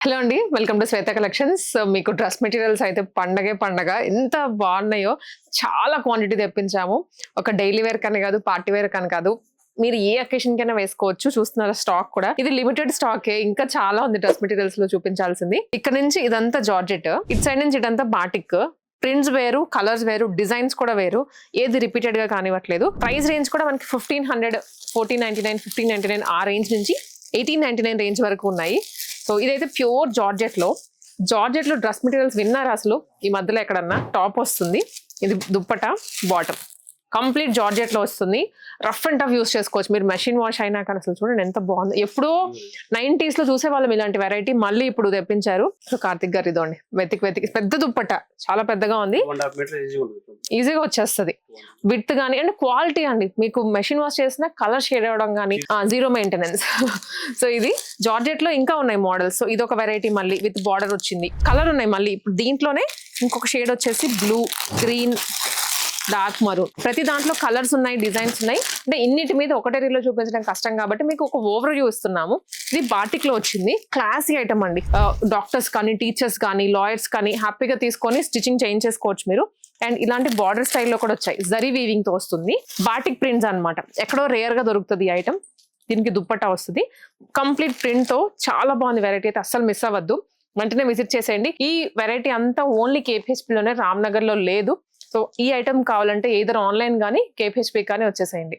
Hello అండి, welcome to Shweta collections. మీకు dress materials అయితే పండగ ఎంత బాగున్నాయో, చాలా క్వాంటిటీ తెప్పించాము. ఒక డైలీ వేర్ కని కాదు, పార్టీ వేర్ కని కాదు, మీరు ఏ అకేషన్ కైనా వేసుకోవచ్చు. చూస్తున్నారు స్టాక్ కూడా, ఇది లిమిటెడ్ స్టాకే, ఇంకా చాలా ఉంది డ్రెస్ మెటీరియల్స్ లో చూపించాల్సింది. ఇక్కడ నుంచి ఇదంతా జార్జెట్, ఇటు సైడ్ నుంచి ఇదంతా బాటిక్. ప్రింట్స్ వేరు, కలర్స్ వేరు, డిజైన్స్ కూడా వేరు, ఏది రిపీటెడ్ గా కానివ్వట్లేదు. ప్రైస్ రేంజ్ కూడా మనకి 1500, 1499, 1599 ఆ రేంజ్ నుంచి 1899 రేంజ్ వరకు ఉన్నాయి. సో ఇదైతే ప్యూర్ జార్జెట్ లో డ్రెస్ మెటీరియల్స్ విన్నారా అసలు? ఈ మధ్యలో ఎక్కడన్నా టాప్ వస్తుంది, ఇది దుప్పట, బాటమ్ కంప్లీట్ జార్జెట్ లో వస్తుంది. రఫ్ అండ్ టఫ్ యూస్ చేసుకోవచ్చు మీరు. మెషిన్ వాష్ అయినా కానీ అసలు చూడండి ఎంత బాగుంది. ఎప్పుడో 90s లో చూసే వాళ్ళం ఇలాంటి వెరైటీ, మళ్ళీ ఇప్పుడు తెప్పించారు. సో కార్తిక్ గారు ఇదోండి, వెతికి పెద్ద దుప్పట, చాలా పెద్దగా ఉంది, ఈజీగా వచ్చేస్తుంది. విత్ గానీ అండ్ క్వాలిటీ అండి, మీకు మెషిన్ వాష్ చేసిన కలర్ షేడ్ అవ్వడం కానీ జీరో మెయింటెనెన్స్. సో ఇది జార్జెట్ లో ఇంకా ఉన్నాయి మోడల్స్. సో ఇది ఒక వెరైటీ, మళ్ళీ విత్ బార్డర్ వచ్చింది, కలర్ ఉన్నాయి. మళ్ళీ ఇప్పుడు దీంట్లోనే ఇంకొక షేడ్ వచ్చేసి బ్లూ, గ్రీన్, డార్క్ మరూన్. ప్రతి దాంట్లో కలర్స్ ఉన్నాయి, డిజైన్స్ ఉన్నాయి. అంటే ఇన్నిటి మీద ఒకటే రీలో చూపించడం కష్టం కాబట్టి మీకు ఒక ఓవర్ వ్యూ ఇస్తున్నాము. ఇది బాటిక్ లో వచ్చింది, క్లాసీ ఐటమ్ అండి. డాక్టర్స్ కానీ, టీచర్స్ కానీ, లాయర్స్ కానీ హ్యాపీగా తీసుకొని స్టిచింగ్ చేయించేసుకోవచ్చు మీరు. అండ్ ఇలాంటి బార్డర్ స్టైల్లో కూడా వచ్చాయి, జరీ వీవింగ్ తో వస్తుంది. బాటిక్ ప్రింట్స్ అనమాట, ఎక్కడో రేర్ గా దొరుకుతుంది ఈ ఐటమ్. దీనికి దుప్పట్టా వస్తుంది, కంప్లీట్ ప్రింట్ తో. చాలా బాగుంది వెరైటీ, అయితే అస్సలు మిస్ అవ్వద్దు, వెంటనే విజిట్ చేసేయండి. ఈ వెరైటీ అంతా ఓన్లీ కేపీహెచ్పీ లోనే, రామ్నగర్ లో లేదు. సో ఈ ఐటమ్ కావాలంటే ఏదర్ ఆన్లైన్ కానీ, కేపీహెచ్పీ కానీ వచ్చేసేయండి.